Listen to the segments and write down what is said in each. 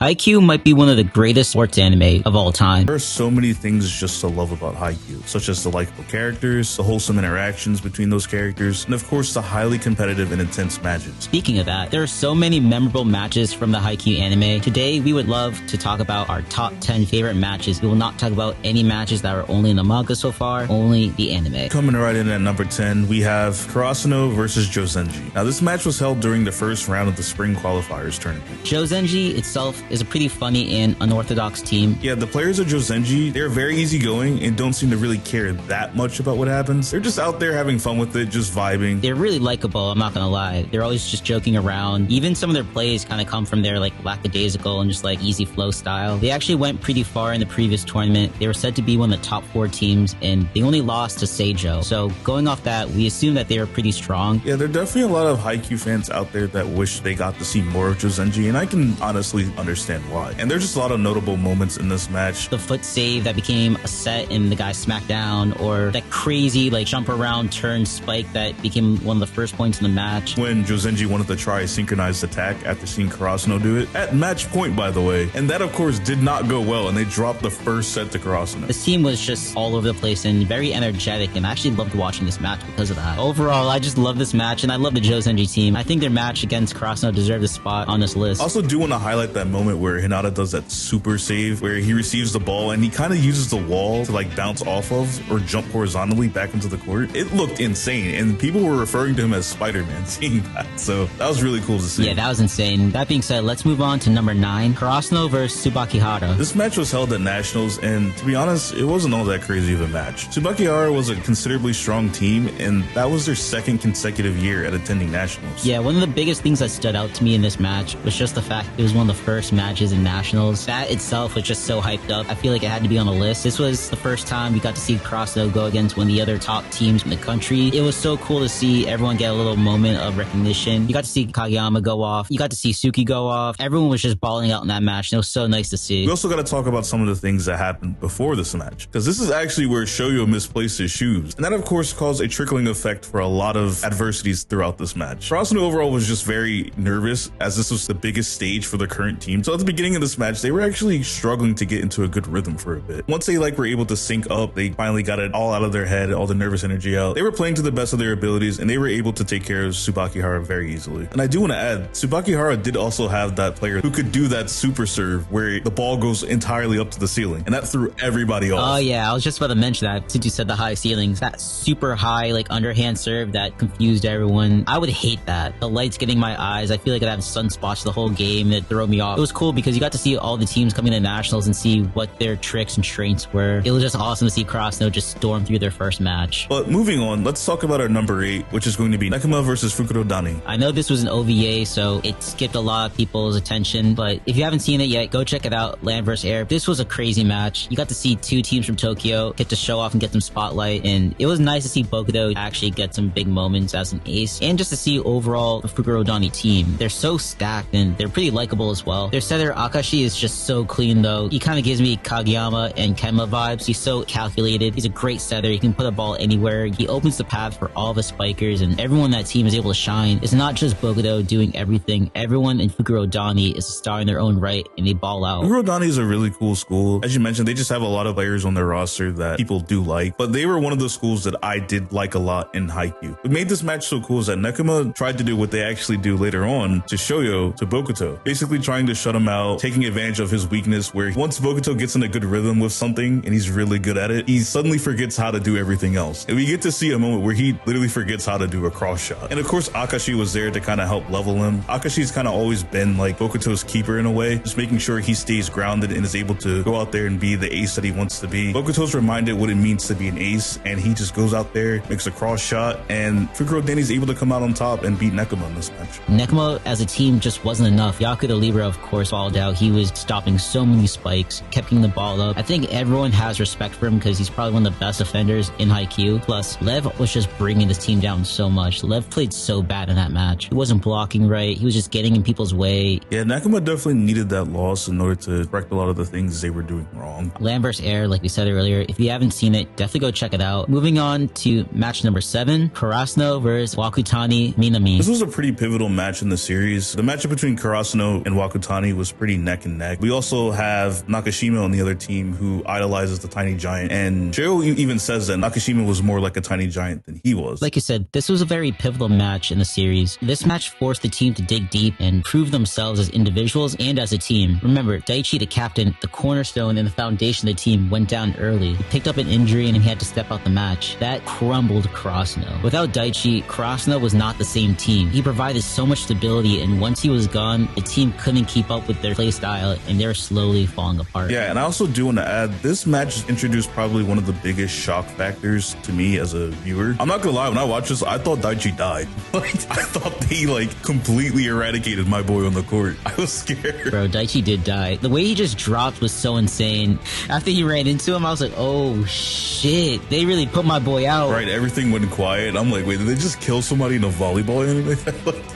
Haikyuu might be one of the greatest sports anime of all time. There are so many things just to love about Haikyuu, such as the likable characters, the wholesome interactions between those characters, and of course the highly competitive and intense matches. Speaking of that, there are so many memorable matches from the Haikyuu anime. Today, we would love to talk about our top 10 favorite matches. We will not talk about any matches that are only in the manga so far, only the anime. Coming right in at number 10, we have Karasuno versus Johzenji. Now, this match was held during the first round of the spring qualifiers tournament. Johzenji itself is a pretty funny and unorthodox team. Yeah, the players of Johzenji, they're very easygoing and don't seem to really care that much about what happens. They're just out there having fun with it, just vibing. They're really likable, I'm not gonna lie. They're always just joking around. Even some of their plays kind of come from their like lackadaisical and just like easy flow style. They actually went pretty far in the previous tournament. They were said to be one of the top 4 teams and they only lost to Seijo. So going off that, we assume that they were pretty strong. Yeah, there are definitely a lot of Haikyuu fans out there that wish they got to see more of Johzenji, and I can honestly understand why. And there's just a lot of notable moments in this match. The foot save that became a set and the guy smacked down, or that crazy like jump around turn spike that became one of the first points in the match. When Johzenji wanted to try a synchronized attack after seeing Karasuno do it, at match point by the way, and that of course did not go well and they dropped the first set to Karasuno. This team was just all over the place and very energetic, and I actually loved watching this match because of that. Overall, I just love this match and I love the Johzenji team. I think their match against Karasuno deserved a spot on this list. I also do want to highlight that moment where Hinata does that super save where he receives the ball and he kind of uses the wall to like bounce off of or jump horizontally back into the court. It looked insane and people were referring to him as Spider-Man seeing that. So that was really cool to see. Yeah, that was insane. That being said, let's move on to number 9, Karasuno versus Tsubakihara. This match was held at Nationals and to be honest, it wasn't all that crazy of a match. Tsubakihara was a considerably strong team and that was their second consecutive year at attending Nationals. Yeah, one of the biggest things that stood out to me in this match was just the fact it was one of the first matches in Nationals. That itself was just so hyped up. I feel like it had to be on the list. This was the first time we got to see Karasuno go against one of the other top teams in the country. It was so cool to see everyone get a little moment of recognition. You got to see Kageyama go off. You got to see Suki go off. Everyone was just balling out in that match. And it was so nice to see. We also got to talk about some of the things that happened before this match, because this is actually where Shoyo misplaced his shoes. And that of course caused a trickling effect for a lot of adversities throughout this match. Karasuno overall was just very nervous as this was the biggest stage for the current team. So at the beginning of this match, they were actually struggling to get into a good rhythm for a bit. Once they were able to sync up, they finally got it all out of their head, all the nervous energy out. They were playing to the best of their abilities and they were able to take care of Tsubakihara very easily. And I do want to add, Tsubakihara did also have that player who could do that super serve where the ball goes entirely up to the ceiling, and that threw everybody off. Oh yeah, I was just about to mention that since you said the high ceilings. That super high like underhand serve that confused everyone. I would hate that. The lights getting my eyes. I feel like I'd have sunspots the whole game that throw me off. It was cool because you got to see all the teams coming to nationals and see what their tricks and strengths were. It was just awesome to see Karasuno just storm through their first match. But moving on, let's talk about our number 8, which is going to be Nekoma versus Fukurodani. I know this was an OVA, so it skipped a lot of people's attention, but if you haven't seen it yet, go check it out. Land vs. Air. This was a crazy match. You got to see 2 teams from Tokyo get to show off and get some spotlight, and it was nice to see Bokuto actually get some big moments as an ace, and just to see overall the Fukurodani team. They're so stacked and they're pretty likable as well. Their setter Akashi is just so clean though. He kind of gives me Kageyama and Kenma vibes. He's so calculated. He's a great setter. He can put a ball anywhere. He opens the path for all the spikers, and everyone on that team is able to shine. It's not just Bokuto doing everything. Everyone in Fukurodani is a star in their own right, and they ball out. Fukurodani is a really cool school. As you mentioned, they just have a lot of players on their roster that people do like, but they were one of the schools that I did like a lot in Haikyuu. What made this match so cool is that Nekoma tried to do what they actually do later on to Shoyo, to Bokuto, basically trying to shut him out, taking advantage of his weakness, where once Bokuto gets in a good rhythm with something and he's really good at it, he suddenly forgets how to do everything else. And we get to see a moment where he literally forgets how to do a cross shot. And of course, Akashi was there to kind of help level him. Akashi's kind of always been like Bokuto's keeper in a way, just making sure he stays grounded and is able to go out there and be the ace that he wants to be. Bokuto's reminded what it means to be an ace, and he just goes out there, makes a cross shot, and Fukurodani's able to come out on top and beat Nekoma in this match. Nekoma as a team just wasn't enough. Yakuza Libra, of course, balled out. He was stopping so many spikes, kept getting the ball up. I think everyone has respect for him because he's probably one of the best defenders in Haikyuu. Plus, Lev was just bringing his team down so much. Lev played so bad in that match. He wasn't blocking right. He was just getting in people's way. Yeah, Nekoma definitely needed that loss in order to correct a lot of the things they were doing wrong. Land vs. Air, like we said earlier, if you haven't seen it, definitely go check it out. Moving on to match number 7, Karasuno versus Wakutani Minami. This was a pretty pivotal match in the series. The matchup between Karasuno and Wakutani Kagami was pretty neck and neck. We also have Nakashima on the other team who idolizes the tiny giant, and Shoyo even says that Nakashima was more like a tiny giant than he was. Like you said, this was a very pivotal match in the series. This match forced the team to dig deep and prove themselves as individuals and as a team. Remember, Daichi, the captain, the cornerstone and the foundation of the team, went down early. He picked up an injury and he had to step out the match. That crumbled Karasuno. Without Daichi, Karasuno was not the same team. He provided so much stability, and once he was gone, the team couldn't keep up with their play style and they were slowly falling apart. Yeah, and I also do want to add, this match introduced probably one of the biggest shock factors to me as a viewer. I'm not gonna lie, when I watched this, I thought Daichi died. I thought they completely eradicated my boy on the court. I was scared. Bro, Daichi did die. The way he just dropped was so insane. After he ran into him, I was like, oh shit, they really put my boy out. Right, everything went quiet. I'm like, wait, did they just kill somebody in a volleyball anime?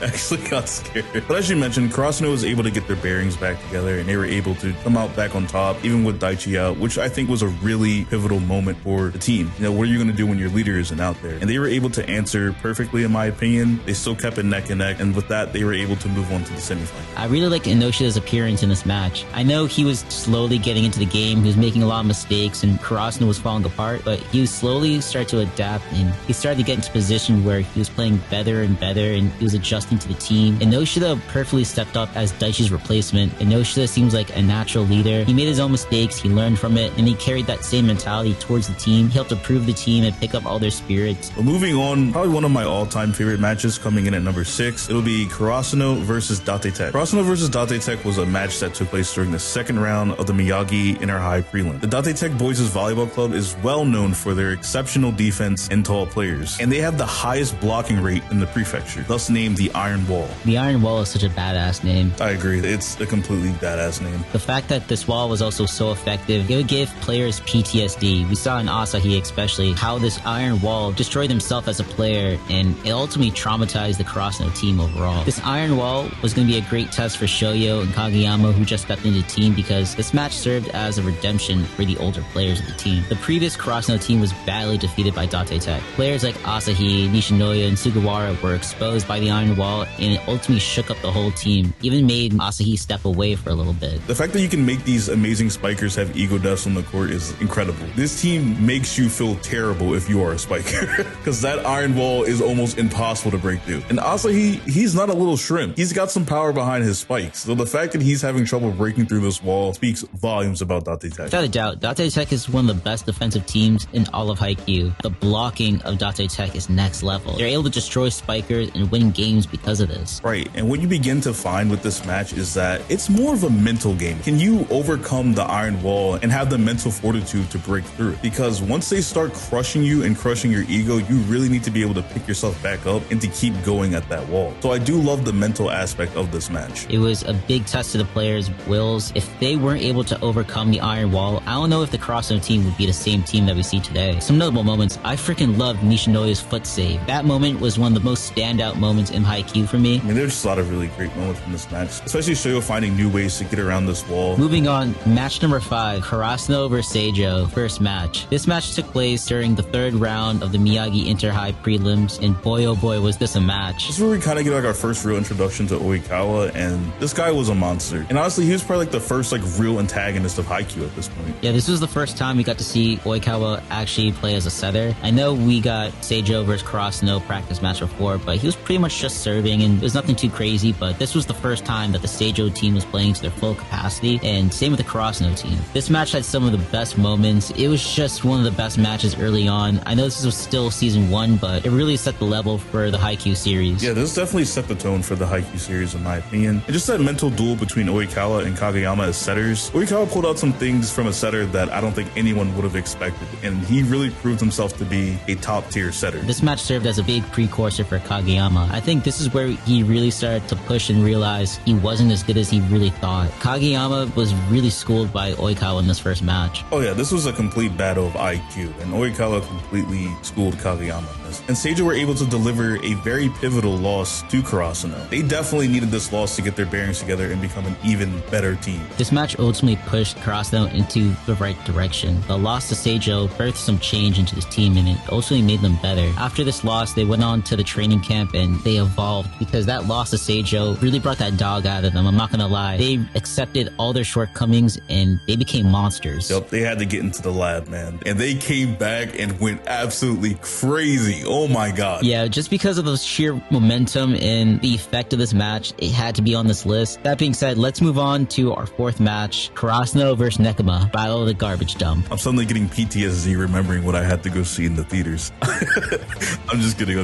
I actually got scared. But as you mentioned, Karasuno was able to get their bearings back together and they were able to come out back on top, even with Daichi out, which I think was a really pivotal moment for the team. You know, what are you going to do when your leader isn't out there? And they were able to answer perfectly, in my opinion. They still kept it neck and neck, and with that, they were able to move on to the semifinal. I really like Inoshida's appearance in this match. I know he was slowly getting into the game, he was making a lot of mistakes, and Karasuno was falling apart, but he was slowly starting to adapt, and he started to get into a position where he was playing better and better, and he was adjusting to the team. Inoshida perfectly stepped up as Daichi's replacement. Inoshida seems like a natural leader. He made his own mistakes, he learned from it, and he carried that same mentality towards the team. He helped improve the team and pick up all their spirits. But moving on, probably one of my all-time favorite matches coming in at number 6, it'll be Karasuno versus Date Tech. Karasuno versus Date Tech was a match that took place during the second round of the Miyagi Inter-High Prelim. The Date Tech Boys' Volleyball Club is well known for their exceptional defense and tall players, and they have the highest blocking rate in the prefecture, thus named the Iron Wall. The Iron Wall is such a badass name. I agree, it's a completely badass name. The fact that this wall was also so effective, it would give players PTSD. We saw in Asahi especially how this Iron Wall destroyed himself as a player, and it ultimately traumatized the Karasuno team overall. This Iron Wall was going to be a great test for Shoyo and Kageyama, who just got into the team, because this match served as a redemption for the older players of the team. The previous Karasuno team was badly defeated by Date Tech. Players like Asahi, Nishinoya, and Sugawara were exposed by the Iron Wall, and it ultimately shook up the whole team, even made Asahi step away for a little bit. The fact that you can make these amazing spikers have ego deaths on the court is incredible. This team makes you feel terrible if you are a spiker, because that Iron Wall is almost impossible to break through. And Asahi, he's not a little shrimp. He's got some power behind his spikes. So the fact that he's having trouble breaking through this wall speaks volumes about Date Tech. Without a doubt, Date Tech is one of the best defensive teams in all of Haikyuu. The blocking of Date Tech is next level. They're able to destroy spikers and win games because of this. Right, and what you begin to find with this match is that it's more of a mental game. Can you overcome the Iron Wall and have the mental fortitude to break through it? Because once they start crushing you and crushing your ego, you really need to be able to pick yourself back up and to keep going at that wall. So I do love the mental aspect of this match. It was a big test to the players' wills. If they weren't able to overcome the Iron Wall, I don't know if the Karasuno team would be the same team that we see today. Some notable moments, I freaking loved Nishinoya's foot save. That moment was one of the most standout moments in Haikyuu for me. I mean, there's just a lot of really great moments from this match, especially Shoyo finding new ways to get around this wall. Moving on, match number 5, Karasuno vs Seijo, first match. This match took place during the third round of the Miyagi Inter-High prelims, and boy oh boy was this a match. This is where we kind of get our first real introduction to Oikawa, and this guy was a monster. And honestly, he was probably the first real antagonist of Haikyuu at this point. Yeah, this was the first time we got to see Oikawa actually play as a setter. I know we got Seijo versus Karasuno practice match before, but he was pretty much just serving, and it was nothing too crazy, but this was the first time that the Seijo team was playing to their full capacity, and same with the Karasuno team. This match had some of the best moments. It was just one of the best matches early on. I know this was still season 1, but it really set the level for the Haikyuu series. Yeah, this definitely set the tone for the Haikyuu series in my opinion. And just that mental duel between Oikawa and Kageyama as setters. Oikawa pulled out some things from a setter that I don't think anyone would have expected, and he really proved himself to be a top tier setter. This match served as a big precursor for Kageyama. I think this is where he really started to push and realize he wasn't as good as he really thought. Kageyama was really schooled by Oikawa in this first match. Oh yeah, this was a complete battle of IQ, and Oikawa completely schooled Kageyama in this. And Seijo were able to deliver a very pivotal loss to Karasuno. They definitely needed this loss to get their bearings together and become an even better team. This match ultimately pushed Karasuno into the right direction. The loss to Seijo birthed some change into this team, and it ultimately made them better. After this loss, they went on to the training camp and they evolved, because that loss to Seijo really brought that dog out of them. I'm not not gonna lie. They accepted all their shortcomings and they became monsters. Yep, they had to get into the lab, man. And they came back and went absolutely crazy. Oh my god. Yeah, just because of the sheer momentum and the effect of this match, it had to be on this list. That being said, let's move on to our fourth match, Karasuno versus Nekoma, Battle of the Garbage Dump. I'm suddenly getting PTSD remembering what I had to go see in the theaters. I'm just kidding.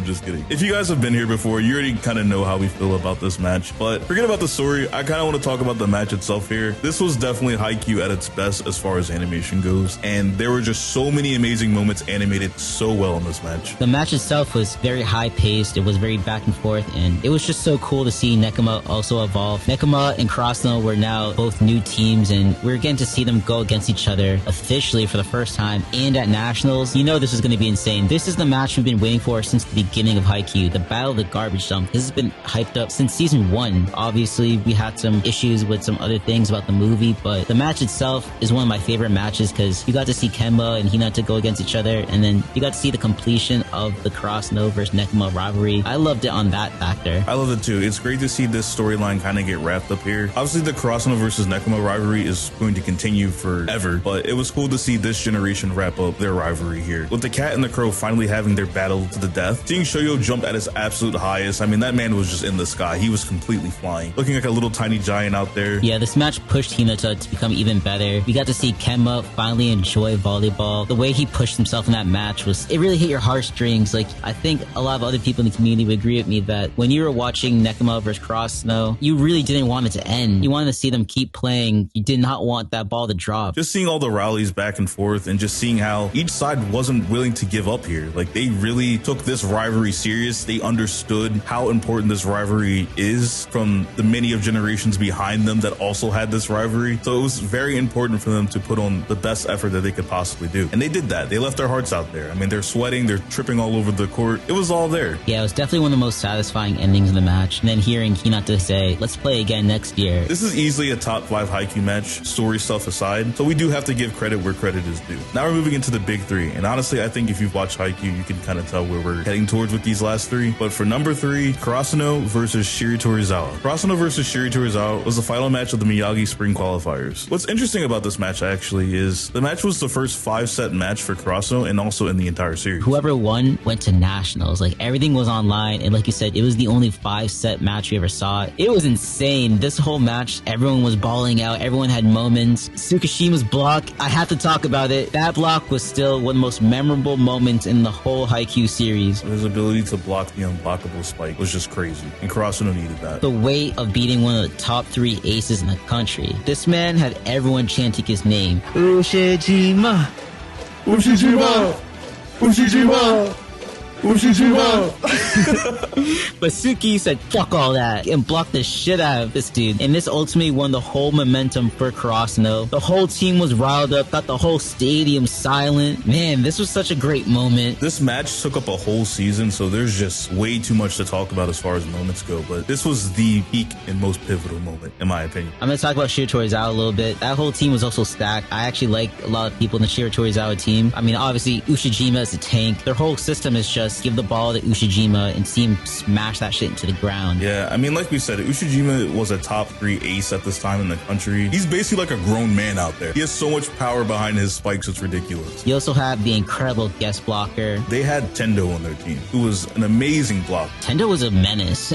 If you guys have been here before, you already kind of know how we feel about this match. But forget about the story. I kind of want to talk about the match itself here. This was definitely Haikyuu at its best as far as animation goes. And there were just so many amazing moments animated so well in this match. The match itself was very high paced. It was very back and forth. And it was just so cool to see Nekoma also evolve. Nekoma and Karasuno were now both new teams. And we're getting to see them go against each other officially for the first time. And at Nationals, you know this is going to be insane. This is the match we've been waiting for since the beginning of Haikyuu, the Battle of the Garbage Dump. This has been hyped up since season 1. Obviously, we had some issues with some other things about the movie, but the match itself is one of my favorite matches because you got to see Kemba and Hinata go against each other, and then you got to see the completion of the Karasuno versus Nekoma rivalry. I loved it on that factor. I love it too. It's great to see this storyline kind of get wrapped up here. Obviously, the Karasuno versus Nekoma rivalry is going to continue forever, but it was cool to see this generation wrap up their rivalry here. With the cat and the crow finally having their battle to the death, seeing Shoyo jump at his absolute highest, I mean, that man was just in the sky. He was completely flying, looking like a little tiny giant out there. Yeah, this match pushed Hinata to become even better. We got to see Kemba finally enjoy volleyball. The way he pushed himself in that match it really hit your heartstrings. Like, I think a lot of other people in the community would agree with me that when you were watching Nekoma versus Karasuno, you really didn't want it to end. You wanted to see them keep playing. You did not want that ball to drop. Just seeing all the rallies back and forth and just seeing how each side wasn't willing to give up here. Like, they really took this rivalry serious. They understood how important this rivalry is from the many of generations behind them that also had this rivalry. So it was very important for them to put on the best effort that they could possibly do. And they did that. They left their hearts out there. I mean, they're sweating, they're tripping all over the court. It was all there. Yeah, it was definitely one of the most satisfying endings in the match. And then hearing Hinata say, let's play again next year. This is easily a top 5 Haikyuu match, story stuff aside. So we do have to give credit where credit is due. Now we're moving into the big 3. And honestly, I think if you've watched Haikyuu, you can kind of tell where we're heading towards with these last 3. But for number 3, Karasuno versus Shiritorizawa. Karasuno versus Shiritorizawa was the final match of the Miyagi Spring Qualifiers. What's interesting about this match actually is the match was the first 5-set match for Karasuno and also in the entire series. Whoever won went to nationals. Like, everything was online, and like you said, it was the only 5-set match we ever saw. It was insane. This whole match, everyone was balling out. Everyone had moments. Tsukishima's block, I have to talk about it. That block was still one of the most memorable moments in the whole Haikyuu series. His ability to block the unblockable spike was just crazy, and Karasuno needed that. The weight of beating one of the top 3 aces in the country. This man had everyone chanting his name. Ushijima! Ushijima! Ushijima! Ushijima! But Suki said, fuck all that, and blocked the shit out of this dude. And this ultimately won the whole momentum for Karasuno. The whole team was riled up, got the whole stadium silent. Man, this was such a great moment. This match took up a whole season, so there's just way too much to talk about as far as moments go. But this was the peak and most pivotal moment, in my opinion. I'm going to talk about Shiritorizawa a little bit. That whole team was also stacked. I actually like a lot of people in the Shiritorizawa team. I mean, obviously, Ushijima is a tank. Their whole system is just give the ball to Ushijima and see him smash that shit into the ground. Yeah, I mean, like we said, Ushijima was a top 3 ace at this time in the country. He's basically like a grown man out there. He has so much power behind his spikes, it's ridiculous. You also have the incredible guest blocker. They had Tendo on their team, who was an amazing blocker. Tendo was a menace.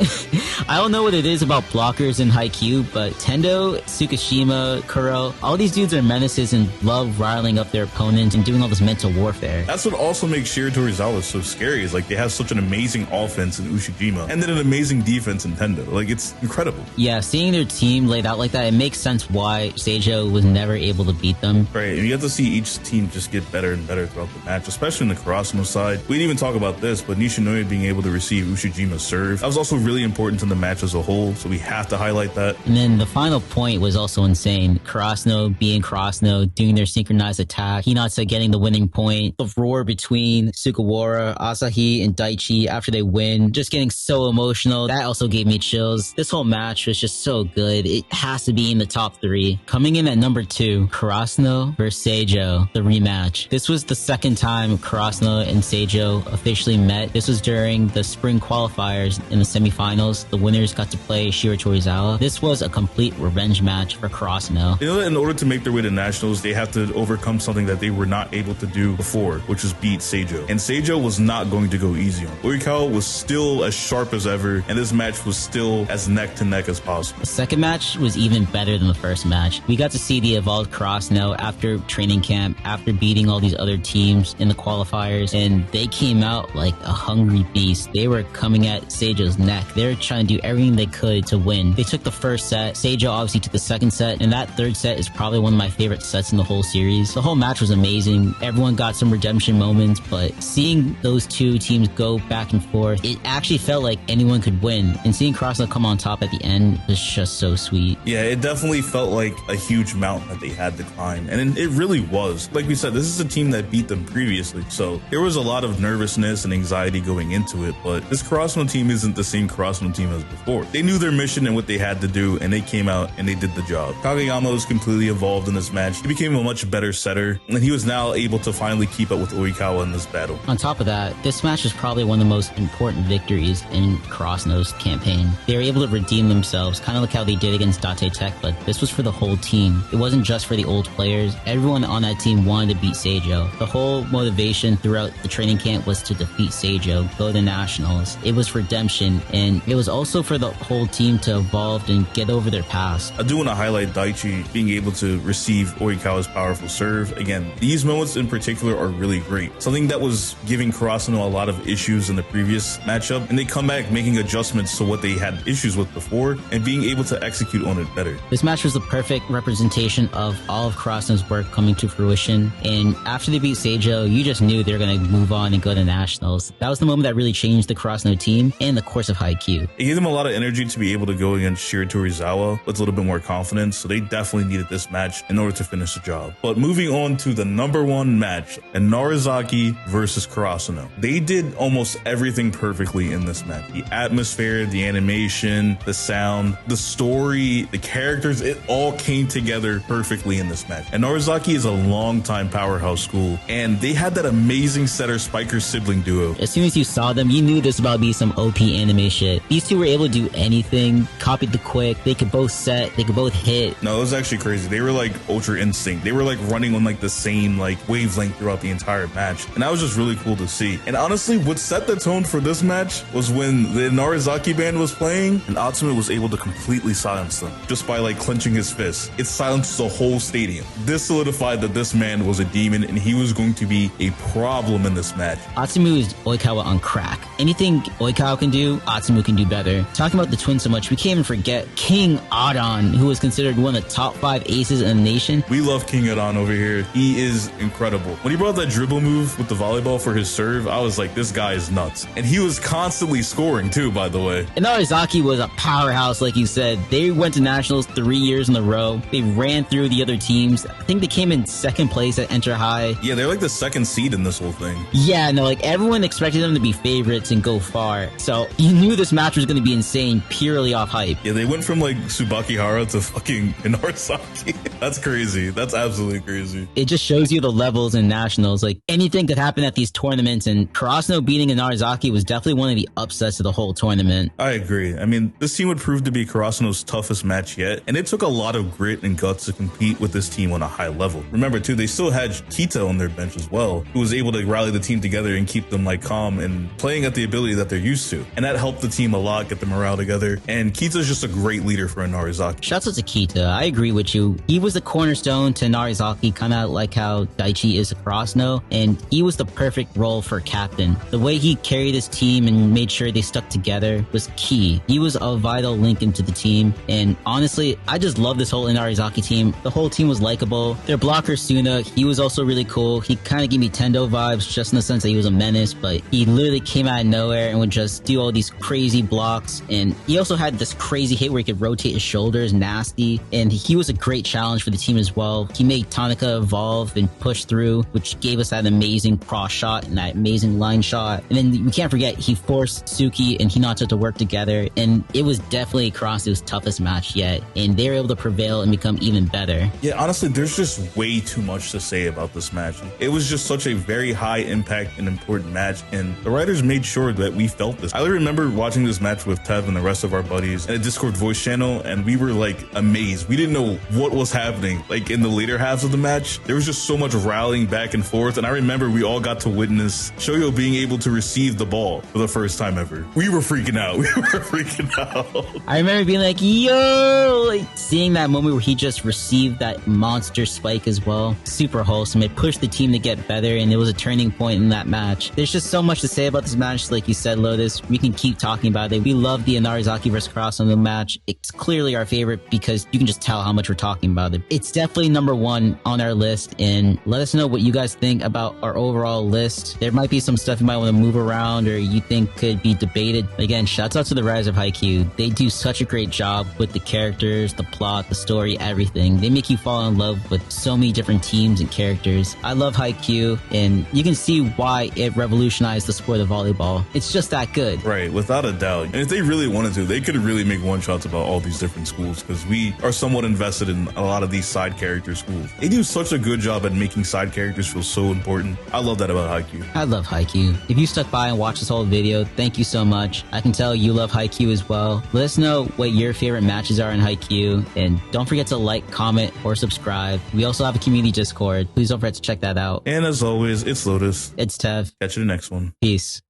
I don't know what it is about blockers in Haikyuu, but Tendo, Tsukishima, Kuro, all these dudes are menaces and love riling up their opponents and doing all this mental warfare. That's what also makes Shiritorizawa so scary, is like they have such an amazing offense in Ushijima and then an amazing defense in Tendo. Like, it's incredible. Yeah, seeing their team laid out like that, it makes sense why Seijo was never able to beat them. Right, and you have to see each team just get better and better throughout the match, especially in the Karasuno side. We didn't even talk about this, but Nishinoya being able to receive Ushijima's serve, that was also really important to the match as a whole, so we have to highlight that. And then the final point was also insane. Karasuno being Karasuno, doing their synchronized attack, Hinata getting the winning point, the roar between Sugawara, Asahi he and Daichi after they win, just getting so emotional. That also gave me chills. This whole match was just so good. It has to be in the top 3. Coming in at number 2, Karasuno versus Seijo, the rematch. This was the second time Karasuno and Seijo officially met. This was during the spring qualifiers in the semifinals. The winners got to play Shiratorizawa. This was a complete revenge match for Karasuno. You know that in order to make their way to nationals, they have to overcome something that they were not able to do before, which was beat Seijo. And Seijo was not going to go easy on. Oikawa was still as sharp as ever, and this match was still as neck to neck as possible. The second match was even better than the first match. We got to see the evolved Karasuno after training camp, after beating all these other teams in the qualifiers, and they came out like a hungry beast. They were coming at Seijo's neck. They were trying to do everything they could to win. They took the first set. Seijo obviously took the second set, and that third set is probably one of my favorite sets in the whole series. The whole match was amazing. Everyone got some redemption moments, but seeing those two teams go back and forth, it actually felt like anyone could win. And seeing Karasuno come on top at the end was just so sweet. Yeah, it definitely felt like a huge mountain that they had to climb. And it really was. Like we said, this is a team that beat them previously. So there was a lot of nervousness and anxiety going into it. But this Karasuno team isn't the same Karasuno team as before. They knew their mission and what they had to do, and they came out and they did the job. Kageyama was completely involved in this match. He became a much better setter, and he was now able to finally keep up with Oikawa in this battle. On top of that, this match was probably one of the most important victories in Karasuno's campaign. They were able to redeem themselves, kind of like how they did against Date Tech, but this was for the whole team. It wasn't just for the old players. Everyone on that team wanted to beat Seijo. The whole motivation throughout the training camp was to defeat Seijo, go to nationals. It was redemption, and it was also for the whole team to evolve and get over their past. I do want to highlight Daichi being able to receive Oikawa's powerful serve. Again, these moments in particular are really great. Something that was giving Karasuno a lot of issues in the previous matchup, and they come back making adjustments to what they had issues with before and being able to execute on it better. This match was the perfect representation of all of Karasuno's work coming to fruition, and after they beat Seijo, you just knew they were going to move on and go to nationals. That was the moment that really changed the Karasuno team and the course of Haikyuu. It gave them a lot of energy to be able to go against Shiratorizawa with a little bit more confidence, so they definitely needed this match in order to finish the job. But moving on to the number 1 match, and Narizaki versus Karasuno. They did almost everything perfectly in this match. The atmosphere, the animation, the sound, the story, the characters, it all came together perfectly in this match. And Narizaki is a long-time powerhouse school, and they had that amazing setter-spiker sibling duo. As soon as you saw them, you knew this was about to be some OP anime shit. These two were able to do anything, copied the quick, they could both set, they could both hit. No, it was actually crazy. They were like ultra in sync. They were like running on like the same like wavelength throughout the entire match. And that was just really cool to see. And honestly, what set the tone for this match was when the Narizaki band was playing and Atsumu was able to completely silence them just by like clenching his fist. It silenced the whole stadium. This solidified that this man was a demon and he was going to be a problem in this match. Atsumu is Oikawa on crack. Anything Oikawa can do, Atsumu can do better. Talking about the twins so much, we can't even forget King Adon, who was considered one of the top 5 aces in the nation. We love King Adon over here. He is incredible. When he brought that dribble move with the volleyball for his serve, I was like, this guy is nuts. And he was constantly scoring too, by the way. And Narizaki was a powerhouse, like you said. They went to nationals 3 years in a row. They ran through the other teams. I think they came in 2nd place at Enter High. Yeah, they're like the 2nd seed in this whole thing. Yeah, no, like everyone expected them to be favorites and go far. So you knew this match was going to be insane purely off hype. Yeah, they went from like Tsubakihara to fucking Narizaki. That's crazy. That's absolutely crazy. It just shows you the levels in nationals. Like anything could happen at these tournaments, and Karasuno beating Narizaki was definitely one of the upsets of the whole tournament. I agree. I mean, this team would prove to be Karasuno's toughest match yet, and it took a lot of grit and guts to compete with this team on a high level. Remember too, they still had Kita on their bench as well, who was able to rally the team together and keep them like calm and playing at the ability that they're used to. And that helped the team a lot, get the morale together. And Kita's just a great leader for a Narizaki. Shouts out to Kita. I agree with you. He was the cornerstone to Narizaki, kind of like how Daichi is to Karasuno, and he was the perfect role for captain. The way he carried his team and made sure they stuck together was key. He was a vital link into the team, and honestly, I just love this whole Narizaki team. The whole team was likable. Their blocker, Suna, he was also really cool. He kind of gave me Tendo vibes, just in the sense that he was a menace, but he literally came out of nowhere and would just do all these crazy blocks, and he also had this crazy hit where he could rotate his shoulders, nasty, and he was a great challenge for the team as well. He made Tonica evolve and push through, which gave us that amazing cross shot and that amazing line shot. And then we can't forget, he forced Suki and Hinata to work together, and it was definitely Karasuno's toughest match yet, and they were able to prevail and become even better. Yeah, honestly, there's just way too much to say about this match. It was just such a very high impact and important match, and the writers made sure that we felt this. I remember watching this match with Tev and the rest of our buddies in a Discord voice channel, and we were like amazed. We didn't know what was happening. Like in the later halves of the match, there was just so much rallying back and forth, and I remember we all got to witness Shoyo being able to receive the ball for the first time ever. We were freaking out. We were freaking out. I remember being like, yo, like seeing that moment where he just received that monster spike as well. Super wholesome. It pushed the team to get better, and it was a turning point in that match. There's just so much to say about this match. Like you said, Lotus, we can keep talking about it. We love the Inarizaki versus Karasuno match. It's clearly our favorite because you can just tell how much we're talking about it. It's definitely number one on our list, and let us know what you guys think about our overall list. There might be some stuff you might want to move around or you think could be debated. Again, shouts out to the writers of Haikyuu. They do such a great job with the characters, the plot, the story, everything. They make you fall in love with so many different teams and characters. I love Haikyuu, and you can see why it revolutionized the sport of volleyball. It's just that good. Right, without a doubt. And if they really wanted to, they could really make one-shots about all these different schools, because we are somewhat invested in a lot of these side character schools. They do such a good job at making side characters feel so important. I love that about Haikyuu. I love Haikyuu. If you stuck by and watched this whole video, thank you so much. I can tell you love Haikyuu as well. Let us know what your favorite matches are in Haikyuu, and don't forget to like, comment, or subscribe. We also have a community Discord. Please don't forget to check that out. And as always, it's Lotus. It's Tev. Catch you in the next one. Peace.